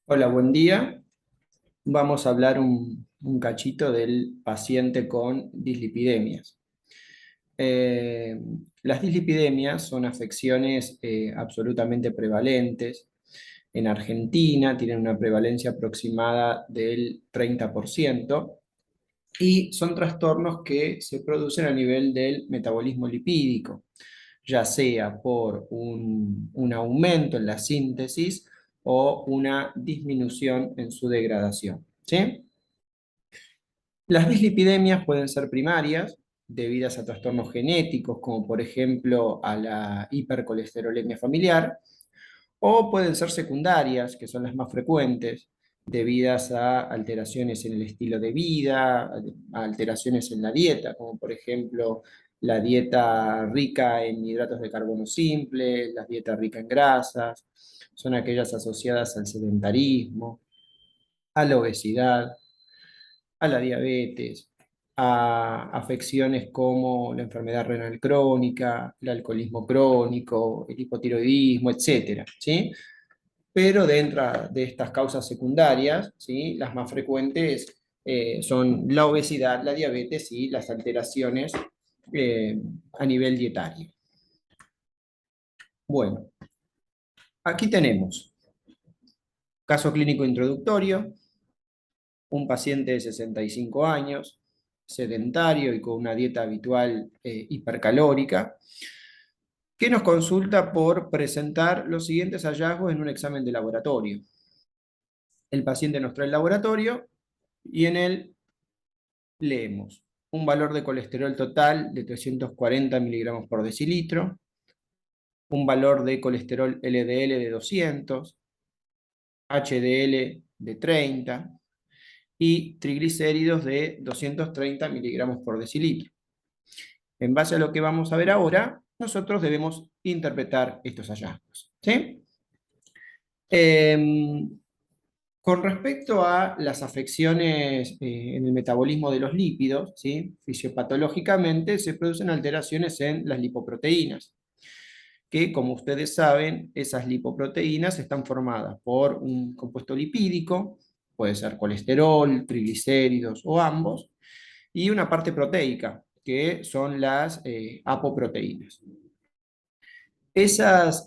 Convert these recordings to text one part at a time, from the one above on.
Hola, buen día. Vamos a hablar un cachito del paciente con dislipidemias. Eh, las dislipidemias son afecciones absolutamente prevalentes. En Argentina tienen una prevalencia aproximada del 30% y son trastornos que se producen a nivel del metabolismo lipídico, ya sea por un aumento en la síntesis o una disminución en su degradación. ¿Sí? Las dislipidemias pueden ser primarias, debidas a trastornos genéticos, como por ejemplo a la hipercolesterolemia familiar, o pueden ser secundarias, que son las más frecuentes, debidas a alteraciones en el estilo de vida, a alteraciones en la dieta, como por ejemplo la dieta rica en hidratos de carbono simple, la dieta rica en grasas, son aquellas asociadas al sedentarismo, a la obesidad, a la diabetes, a afecciones como la enfermedad renal crónica, el alcoholismo crónico, el hipotiroidismo, etcétera, ¿sí? Pero dentro de estas causas secundarias, ¿sí? Las más frecuentes son la obesidad, la diabetes y las alteraciones eh, a nivel dietario. Bueno, aquí tenemos caso clínico introductorio, un paciente de 65 años, sedentario y con una dieta habitual hipercalórica, que nos consulta por presentar los siguientes hallazgos en un examen de laboratorio. El paciente nos trae el laboratorio y en él leemos un valor de colesterol total de 340 miligramos por decilitro, un valor de colesterol LDL de 200, HDL de 30 y triglicéridos de 230 miligramos por decilitro. En base a lo que vamos a ver ahora, nosotros debemos interpretar estos hallazgos. ¿Sí? Eh, con respecto a las afecciones en el metabolismo de los lípidos, ¿sí? Fisiopatológicamente se producen alteraciones en las lipoproteínas, que como ustedes saben, esas lipoproteínas están formadas por un compuesto lipídico, puede ser colesterol, triglicéridos o ambos, y una parte proteica, que son las apoproteínas. Esas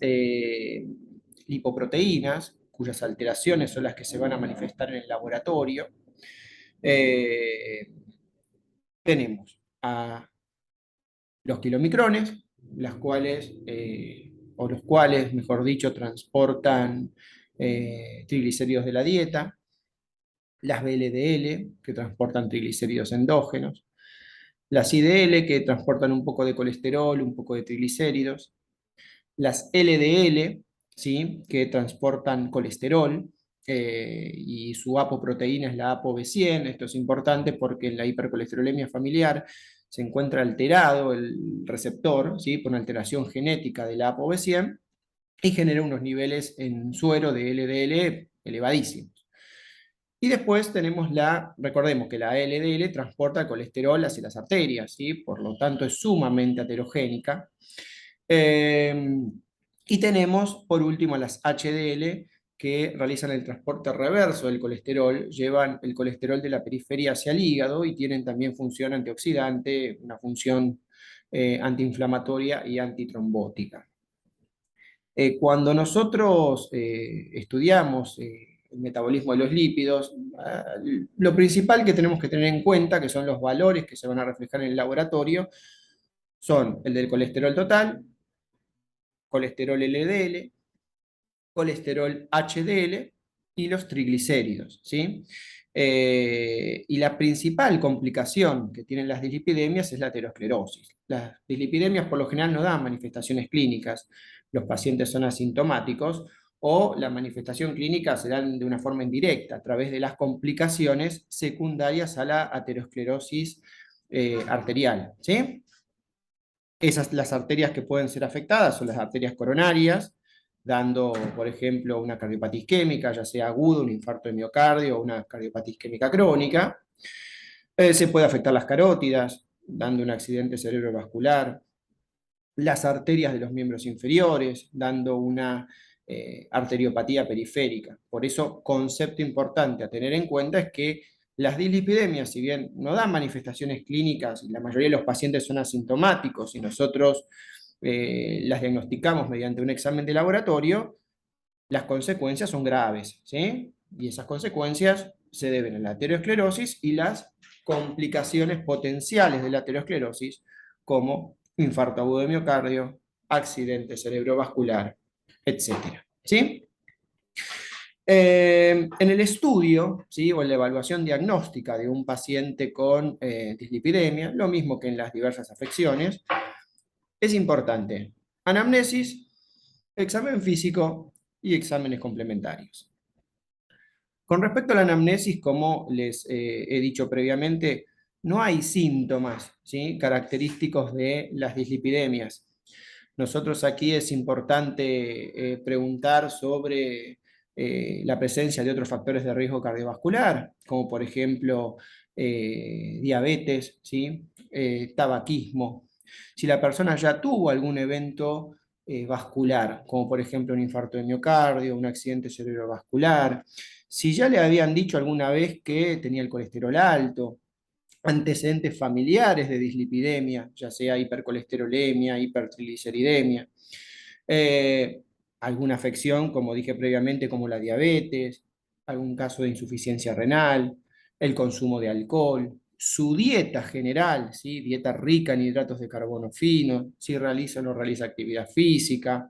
lipoproteínas, cuyas alteraciones son las que se van a manifestar en el laboratorio, eh, tenemos a los kilomicrones, las cuales, o los cuales, mejor dicho, transportan triglicéridos de la dieta, las VLDL, que transportan triglicéridos endógenos, las IDL, que transportan un poco de colesterol, un poco de triglicéridos, las LDL, ¿sí? Que transportan colesterol, y su apoproteína es la ApoB100. Esto es importante porque en la hipercolesterolemia familiar se encuentra alterado el receptor, ¿sí? Por una alteración genética de la ApoB100 y genera unos niveles en suero de LDL elevadísimos. Y después tenemos recordemos que la LDL transporta el colesterol hacia las arterias, ¿sí? Por lo tanto es sumamente aterogénica. Eh, y tenemos, por último, las HDL, que realizan el transporte reverso del colesterol, llevan el colesterol de la periferia hacia el hígado y tienen también función antioxidante, una función antiinflamatoria y antitrombótica. Cuando nosotros estudiamos el metabolismo de los lípidos, lo principal que tenemos que tener en cuenta, que son los valores que se van a reflejar en el laboratorio, son el del colesterol total, colesterol LDL, colesterol HDL y los triglicéridos, ¿sí? Y la principal complicación que tienen las dislipidemias es la aterosclerosis. Las dislipidemias por lo general no dan manifestaciones clínicas, los pacientes son asintomáticos, o la manifestación clínica se dan de una forma indirecta, a través de las complicaciones secundarias a la aterosclerosis arterial, ¿sí? Las arterias que pueden ser afectadas son las arterias coronarias, dando, por ejemplo, una cardiopatía isquémica, ya sea agudo, un infarto de miocardio o una cardiopatía isquémica crónica. Se puede afectar las carótidas, dando un accidente cerebrovascular, las arterias de los miembros inferiores, dando una arteriopatía periférica. Por eso, concepto importante a tener en cuenta es que las dislipidemias, si bien no dan manifestaciones clínicas, y la mayoría de los pacientes son asintomáticos, y nosotros las diagnosticamos mediante un examen de laboratorio, las consecuencias son graves, ¿sí? Y esas consecuencias se deben a la aterosclerosis y las complicaciones potenciales de la aterosclerosis, como infarto agudo de miocardio, accidente cerebrovascular, etcétera, ¿sí? En el estudio, ¿sí? O en la evaluación diagnóstica de un paciente con dislipidemia, lo mismo que en las diversas afecciones, es importante anamnesis, examen físico y exámenes complementarios. Con respecto a la anamnesis, como les he dicho previamente, no hay síntomas, ¿sí?, característicos de las dislipidemias. Nosotros aquí es importante preguntar sobre la presencia de otros factores de riesgo cardiovascular, como por ejemplo diabetes, ¿sí?, tabaquismo. Si la persona ya tuvo algún evento vascular, como por ejemplo un infarto de miocardio, un accidente cerebrovascular, si ya le habían dicho alguna vez que tenía el colesterol alto, antecedentes familiares de dislipidemia, ya sea hipercolesterolemia, hipertrigliceridemia, eh, alguna afección, como dije previamente, como la diabetes, algún caso de insuficiencia renal, el consumo de alcohol, su dieta general, ¿sí?, dieta rica en hidratos de carbono fino, si realiza o no realiza actividad física,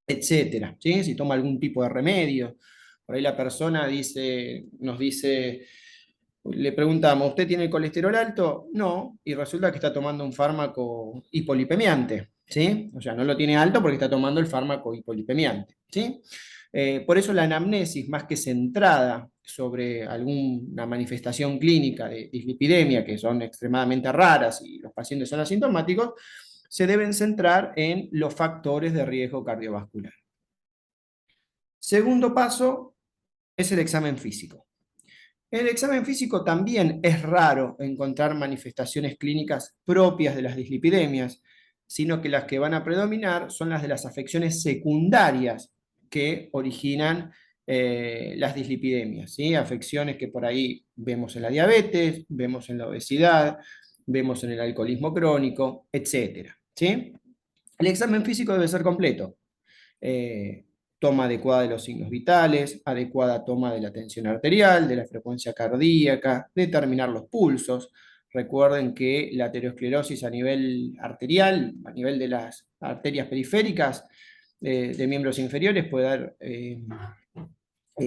etcétera, ¿sí? Si toma algún tipo de remedio. Por ahí la persona nos dice, le preguntamos, ¿usted tiene el colesterol alto? No, y resulta que está tomando un fármaco hipolipemiante, ¿sí? O sea, no lo tiene alto porque está tomando el fármaco hipolipemiante, ¿sí? Por eso la anamnesis, más que centrada sobre alguna manifestación clínica de dislipidemia, que son extremadamente raras y los pacientes son asintomáticos, se deben centrar en los factores de riesgo cardiovascular. Segundo paso es el examen físico. En el examen físico también es raro encontrar manifestaciones clínicas propias de las dislipidemias, sino que las que van a predominar son las de las afecciones secundarias que originan las dislipidemias, ¿sí? Afecciones que por ahí vemos en la diabetes, vemos en la obesidad, vemos en el alcoholismo crónico, etcétera, ¿sí? El examen físico debe ser completo. Eh, Toma adecuada de los signos vitales, adecuada toma de la tensión arterial, de la frecuencia cardíaca, determinar los pulsos. Recuerden que la aterosclerosis a nivel arterial, a nivel de las arterias periféricas de miembros inferiores, puede dar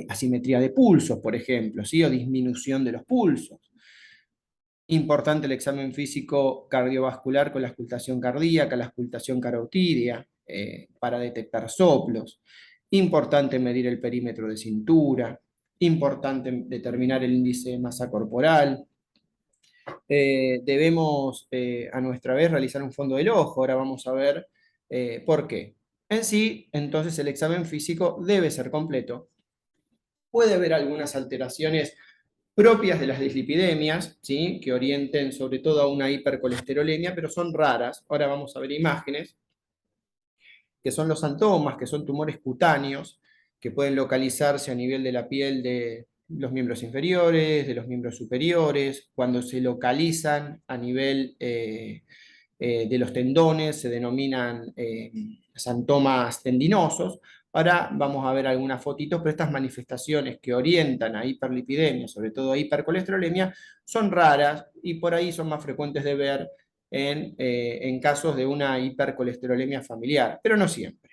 asimetría de pulsos, por ejemplo, ¿sí?, o disminución de los pulsos. Importante el examen físico cardiovascular con la auscultación cardíaca, la auscultación carotídea, para detectar soplos. Importante medir el perímetro de cintura. Importante determinar el índice de masa corporal. Debemos, a nuestra vez, realizar un fondo del ojo. Ahora vamos a ver por qué. En sí, entonces, el examen físico debe ser completo. Puede haber algunas alteraciones propias de las dislipidemias, ¿sí?, que orienten sobre todo a una hipercolesterolemia, pero son raras. Ahora vamos a ver imágenes, que son los santomas, que son tumores cutáneos, que pueden localizarse a nivel de la piel de los miembros inferiores, de los miembros superiores. Cuando se localizan a nivel de los tendones, se denominan santomas tendinosos. Ahora vamos a ver algunas fotitos, pero estas manifestaciones que orientan a hiperlipidemia, sobre todo a hipercolesterolemia, son raras y por ahí son más frecuentes de ver en casos de una hipercolesterolemia familiar, pero no siempre.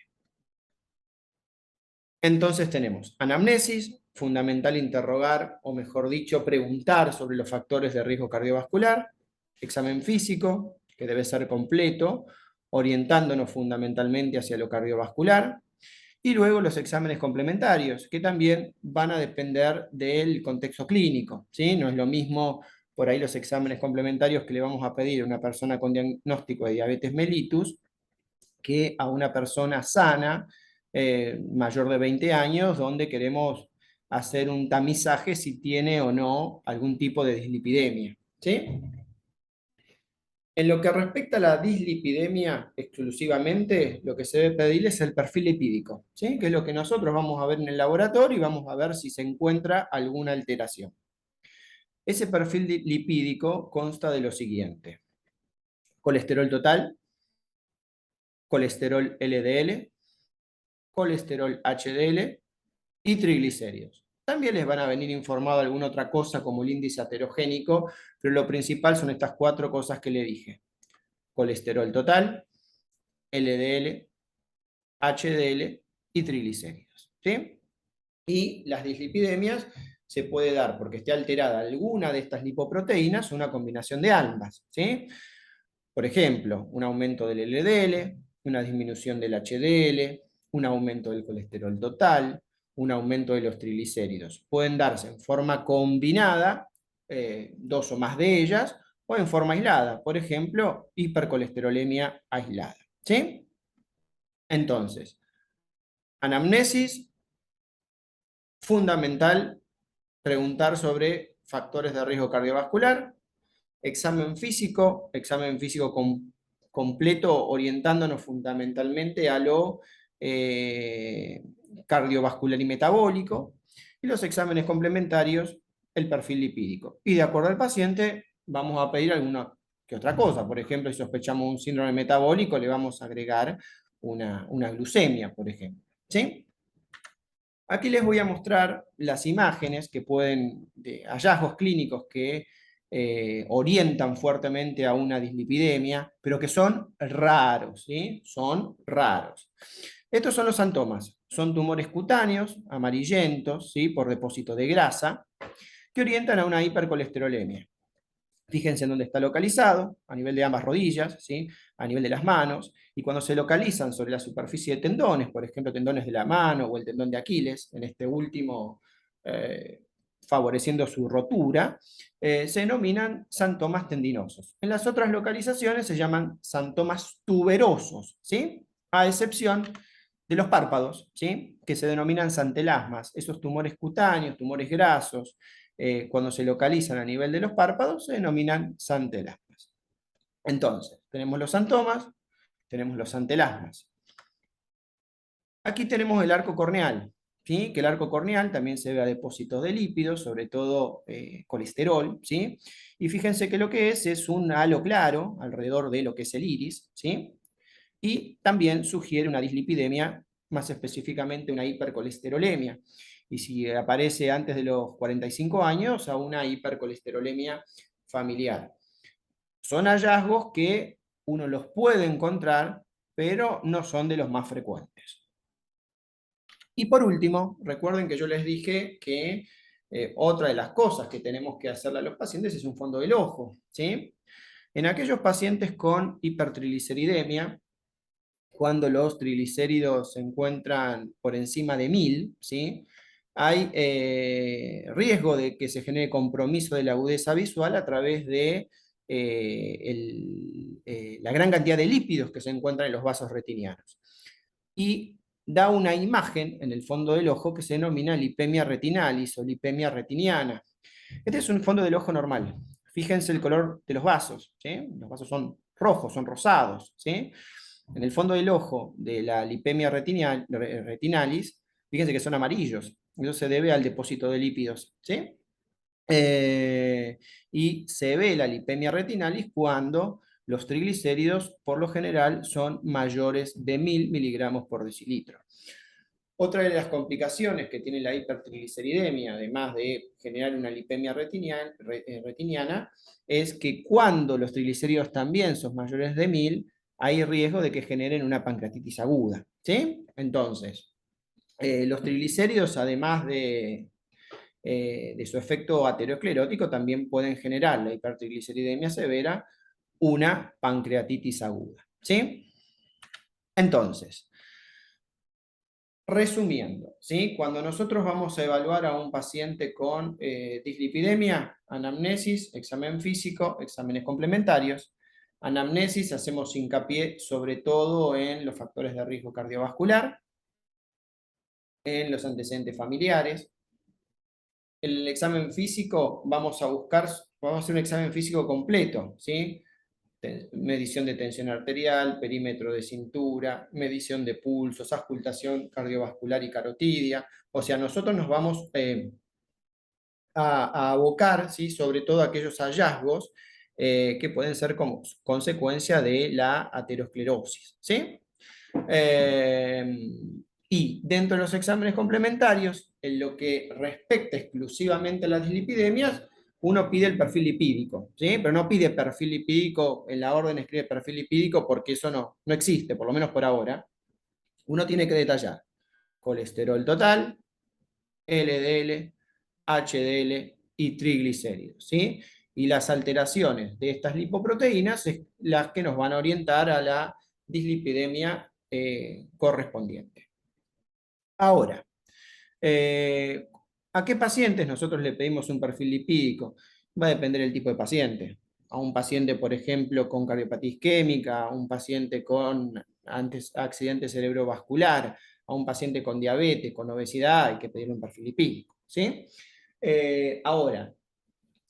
Entonces tenemos anamnesis, fundamental interrogar, o mejor dicho, preguntar sobre los factores de riesgo cardiovascular, examen físico, que debe ser completo, orientándonos fundamentalmente hacia lo cardiovascular, y luego los exámenes complementarios, que también van a depender del contexto clínico, ¿sí? No es lo mismo por ahí los exámenes complementarios que le vamos a pedir a una persona con diagnóstico de diabetes mellitus que a una persona sana, mayor de 20 años, donde queremos hacer un tamizaje si tiene o no algún tipo de dislipidemia, ¿sí? En lo que respecta a la dislipidemia exclusivamente, lo que se debe pedir es el perfil lipídico, ¿sí? Que es lo que nosotros vamos a ver en el laboratorio y vamos a ver si se encuentra alguna alteración. Ese perfil lipídico consta de lo siguiente: colesterol total, colesterol LDL, colesterol HDL y triglicéridos. También les van a venir informado alguna otra cosa como el índice aterogénico, pero lo principal son estas cuatro cosas que le dije: colesterol total, LDL, HDL y triglicéridos, ¿sí? Y las dislipidemias se puede dar porque esté alterada alguna de estas lipoproteínas o una combinación de ambas, ¿sí? Por ejemplo, un aumento del LDL, una disminución del HDL, un aumento del colesterol total, un aumento de los triglicéridos. Pueden darse en forma combinada, dos o más de ellas, o en forma aislada, por ejemplo, hipercolesterolemia aislada, ¿sí? Entonces, anamnesis, fundamental preguntar sobre factores de riesgo cardiovascular, examen físico completo, orientándonos fundamentalmente a lo eh, cardiovascular y metabólico, y los exámenes complementarios, el perfil lipídico. Y de acuerdo al paciente, vamos a pedir alguna que otra cosa. Por ejemplo, si sospechamos un síndrome metabólico, le vamos a agregar una glucemia, por ejemplo. ¿Sí? Aquí les voy a mostrar las imágenes que pueden, de hallazgos clínicos que orientan fuertemente a una dislipidemia, pero que son raros, ¿sí? Son raros. Estos son los santomas. Son tumores cutáneos, amarillentos, ¿sí? Por depósito de grasa, que orientan a una hipercolesterolemia. Fíjense en dónde está localizado, a nivel de ambas rodillas, ¿sí? A nivel de las manos, y cuando se localizan sobre la superficie de tendones, por ejemplo, tendones de la mano o el tendón de Aquiles, en este último eh, favoreciendo su rotura, se denominan santomas tendinosos. En las otras localizaciones se llaman santomas tuberosos, ¿sí? A excepción de los párpados, ¿sí? Que se denominan santelasmas, esos tumores cutáneos, tumores grasos, cuando se localizan a nivel de los párpados, se denominan santelasmas. Entonces, tenemos los santomas, tenemos los santelasmas. Aquí tenemos el arco corneal, ¿sí? Que el arco corneal también se ve a depósitos de lípidos, sobre todo colesterol, ¿sí? Y fíjense que lo que es un halo claro alrededor de lo que es el iris, ¿sí? Y también sugiere una dislipidemia, más específicamente una hipercolesterolemia. Y si aparece antes de los 45 años, a una hipercolesterolemia familiar. Son hallazgos que uno los puede encontrar, pero no son de los más frecuentes. Y por último, recuerden que yo les dije que otra de las cosas que tenemos que hacerle a los pacientes es un fondo del ojo, ¿sí? En aquellos pacientes con hipertrigliceridemia, cuando los triglicéridos se encuentran por encima de 1000, ¿sí? Hay riesgo de que se genere compromiso de la agudeza visual a través de la gran cantidad de lípidos que se encuentran en los vasos retinianos. Y da una imagen en el fondo del ojo que se denomina lipemia retinalis o lipemia retiniana. Este es un fondo del ojo normal. Fíjense el color de los vasos, ¿sí? Los vasos son rojos, son rosados, ¿sí? En el fondo del ojo de la lipemia retinalis, fíjense que son amarillos. Eso se debe al depósito de lípidos, ¿sí? Y se ve la lipemia retinalis cuando los triglicéridos, por lo general, son mayores de 1000 miligramos por decilitro. Otra de las complicaciones que tiene la hipertrigliceridemia, además de generar una lipemia retiniana, es que cuando los triglicéridos también son mayores de 1000, hay riesgo de que generen una pancreatitis aguda, ¿sí? Entonces, los triglicéridos, además de su efecto aterosclerótico, también pueden generar la hipertrigliceridemia severa, una pancreatitis aguda, ¿sí? Entonces, resumiendo, ¿sí? Cuando nosotros vamos a evaluar a un paciente con dislipidemia, anamnesis, examen físico, exámenes complementarios. Anamnesis, hacemos hincapié sobre todo en los factores de riesgo cardiovascular, en los antecedentes familiares. El examen físico, vamos a hacer un examen físico completo, ¿sí? medición de tensión arterial, perímetro de cintura, medición de pulsos, auscultación cardiovascular y carotidia. O sea, nosotros nos vamos a abocar, ¿sí?, sobre todo aquellos hallazgos que pueden ser como consecuencia de la aterosclerosis, ¿sí? Eh, y dentro de los exámenes complementarios, en lo que respecta exclusivamente a las dislipidemias, uno pide el perfil lipídico, ¿sí? Pero no pide perfil lipídico, en la orden escribe perfil lipídico porque eso no existe, por lo menos por ahora. Uno tiene que detallar colesterol total, LDL, HDL y triglicéridos, ¿sí? Y las alteraciones de estas lipoproteínas es las que nos van a orientar a la dislipidemia correspondiente. Ahora, eh, ¿a qué pacientes nosotros le pedimos un perfil lipídico? Va a depender del tipo de paciente. A un paciente, por ejemplo, con cardiopatía isquémica, a un paciente con accidente cerebrovascular, a un paciente con diabetes, con obesidad, hay que pedirle un perfil lipídico, ¿sí? Ahora,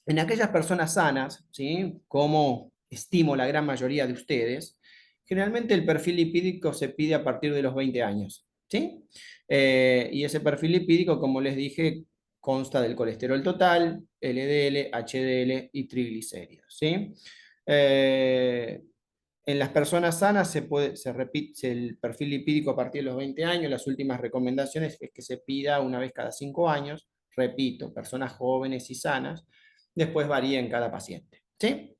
en aquellas personas sanas, ¿sí?, como estimo la gran mayoría de ustedes, generalmente el perfil lipídico se pide a partir de los 20 años, ¿sí? Y ese perfil lipídico, como les dije, consta del colesterol total, LDL, HDL y triglicéridos, ¿sí? Eh, en las personas sanas se repite el perfil lipídico a partir de los 20 años. Las últimas recomendaciones es que se pida una vez cada 5 años. Repito, personas jóvenes y sanas. Después varía en cada paciente, ¿sí?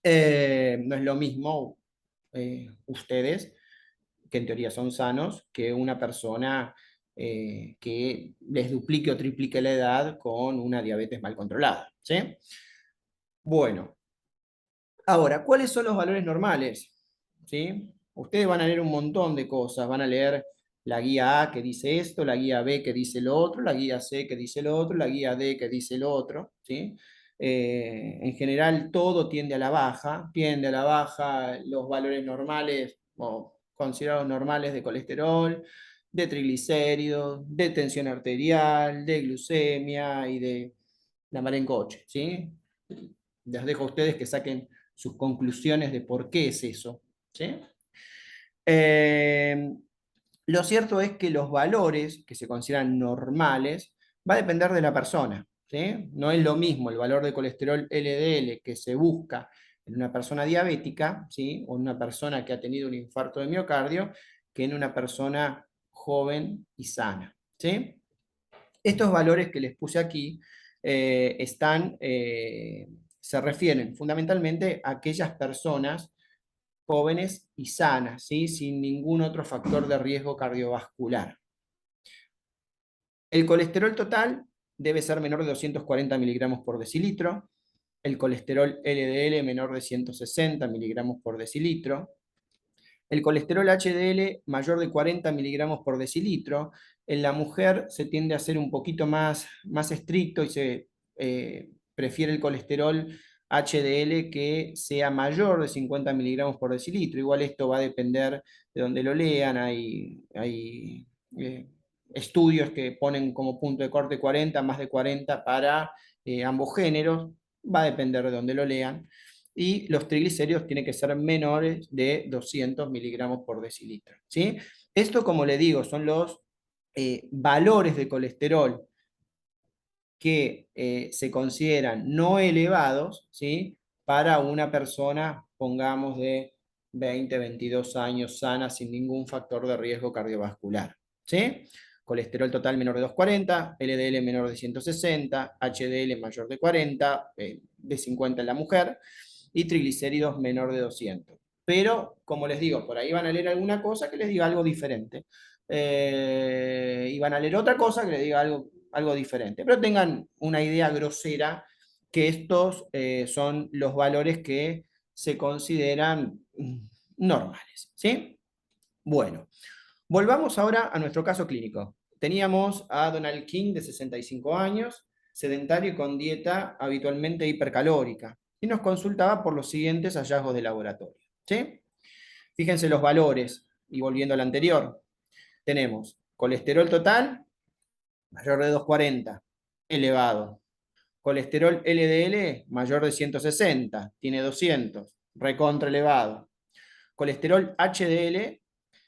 No es lo mismo ustedes, que en teoría son sanos, que una persona que les duplique o triplique la edad con una diabetes mal controlada, ¿sí? Bueno, ahora, ¿cuáles son los valores normales? ¿Sí? Ustedes van a leer un montón de cosas, van a leer la guía A que dice esto, la guía B que dice lo otro, la guía C que dice lo otro, la guía D que dice lo otro, ¿sí? En general todo tiende a la baja los valores normales o considerados normales de colesterol, de triglicéridos, de tensión arterial, de glucemia y de la mar en coche, ¿sí? Les dejo a ustedes que saquen sus conclusiones de por qué es eso, ¿sí? Eh, lo cierto es que los valores que se consideran normales va a depender de la persona, ¿sí? No es lo mismo el valor de colesterol LDL que se busca en una persona diabética, ¿sí?, o en una persona que ha tenido un infarto de miocardio, que en una persona joven y sana, ¿sí? Estos valores que les puse aquí se refieren fundamentalmente a aquellas personas jóvenes y sanas, ¿sí?, sin ningún otro factor de riesgo cardiovascular. El colesterol total debe ser menor de 240 miligramos por decilitro, el colesterol LDL menor de 160 miligramos por decilitro, el colesterol HDL mayor de 40 miligramos por decilitro. En la mujer se tiende a ser un poquito más estricto y se prefiere el colesterol HDL que sea mayor de 50 miligramos por decilitro. Igual esto va a depender de donde lo lean. Hay estudios que ponen como punto de corte 40, más de 40 para ambos géneros. Va a depender de donde lo lean. Y los triglicéridos tienen que ser menores de 200 miligramos por decilitro, ¿sí? Esto, como le digo, son los valores de colesterol que se consideran no elevados, ¿sí?, para una persona, pongamos, de 20, 22 años sana, sin ningún factor de riesgo cardiovascular, ¿sí? Colesterol total menor de 240, LDL menor de 160, HDL mayor de 40, de 50 en la mujer, y triglicéridos menor de 200. Pero, como les digo, por ahí van a leer alguna cosa que les diga algo diferente. Y van a leer otra cosa que les diga algo diferente. Pero tengan una idea grosera que estos son los valores que se consideran normales, ¿sí? Bueno, volvamos ahora a nuestro caso clínico. Teníamos a Donald King, de 65 años, sedentario y con dieta habitualmente hipercalórica, y nos consultaba por los siguientes hallazgos de laboratorio, ¿sí? Fíjense los valores, y volviendo al anterior, tenemos colesterol total mayor de 240, elevado. Colesterol LDL mayor de 160, tiene 200. recontra elevado. Colesterol HDL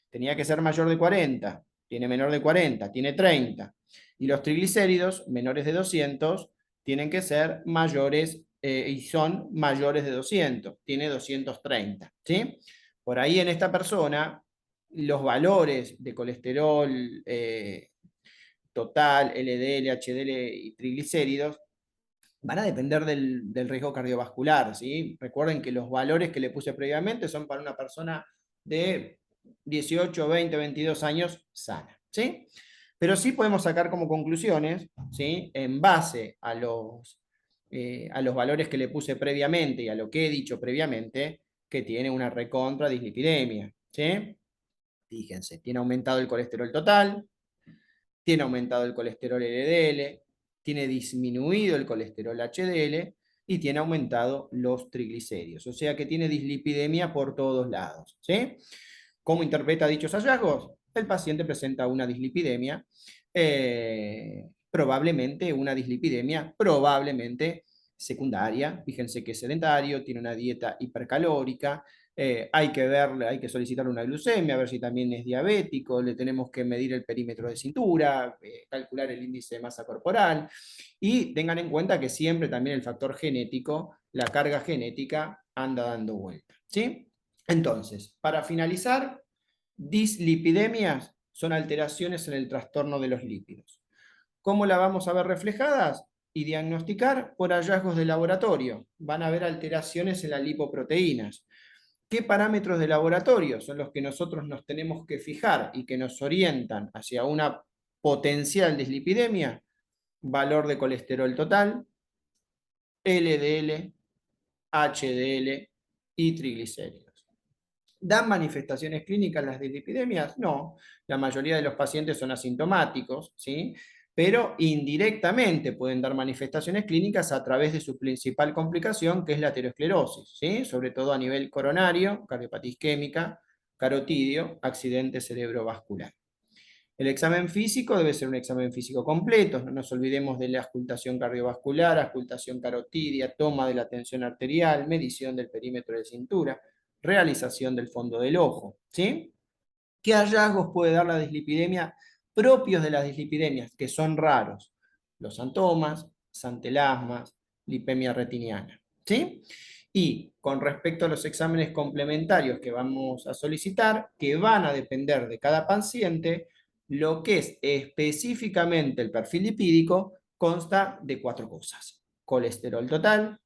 tenía que ser mayor de 40, tiene menor de 40, tiene 30. Y los triglicéridos, menores de 200, tienen que ser mayores y son mayores de 200, tiene 230, ¿sí? Por ahí en esta persona, los valores de colesterol total, LDL, HDL y triglicéridos van a depender del riesgo cardiovascular, ¿sí? Recuerden que los valores que le puse previamente son para una persona de 18, 20, 22 años sana, ¿sí? Pero sí podemos sacar como conclusiones, ¿sí? En base a los valores que le puse previamente y a lo que he dicho previamente, que tiene una recontra dislipidemia, ¿sí? Fíjense, tiene aumentado el colesterol total, tiene aumentado el colesterol LDL, tiene disminuido el colesterol HDL y tiene aumentado los triglicéridos. O sea que tiene dislipidemia por todos lados, ¿sí? ¿Cómo interpreta dichos hallazgos? El paciente presenta una dislipidemia, probablemente secundaria. Fíjense que es sedentario, tiene una dieta hipercalórica, hay que verle, hay que solicitar una glucemia, a ver si también es diabético, le tenemos que medir el perímetro de cintura, calcular el índice de masa corporal, y tengan en cuenta que siempre también el factor genético, la carga genética, anda dando vuelta, ¿sí? Entonces, para finalizar, dislipidemias son alteraciones en el trastorno de los lípidos. ¿Cómo la vamos a ver reflejadas? Y diagnosticar por hallazgos de laboratorio. Van a haber alteraciones en las lipoproteínas. ¿Qué parámetros de laboratorio son los que nosotros nos tenemos que fijar y que nos orientan hacia una potencial dislipidemia? Valor de colesterol total, LDL, HDL y triglicéridos. ¿Dan manifestaciones clínicas las dislipidemias? No, la mayoría de los pacientes son asintomáticos, ¿sí? Pero indirectamente pueden dar manifestaciones clínicas a través de su principal complicación, que es la aterosclerosis, ¿sí? Sobre todo a nivel coronario, cardiopatía isquémica, carotidio, accidente cerebrovascular. El examen físico debe ser un examen físico completo, no nos olvidemos de la auscultación cardiovascular, auscultación carotidia, toma de la tensión arterial, medición del perímetro de cintura, realización del fondo del ojo, ¿sí? ¿Qué hallazgos puede dar la dislipidemia propios de las dislipidemias, que son raros? Los santomas, santelasmas, lipemia retiniana, ¿sí? Y con respecto a los exámenes complementarios que vamos a solicitar, que van a depender de cada paciente, lo que es específicamente el perfil lipídico consta de 4 cosas: colesterol total,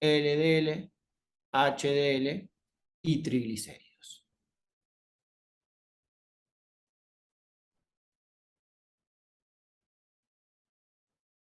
LDL, HDL y triglicéridos.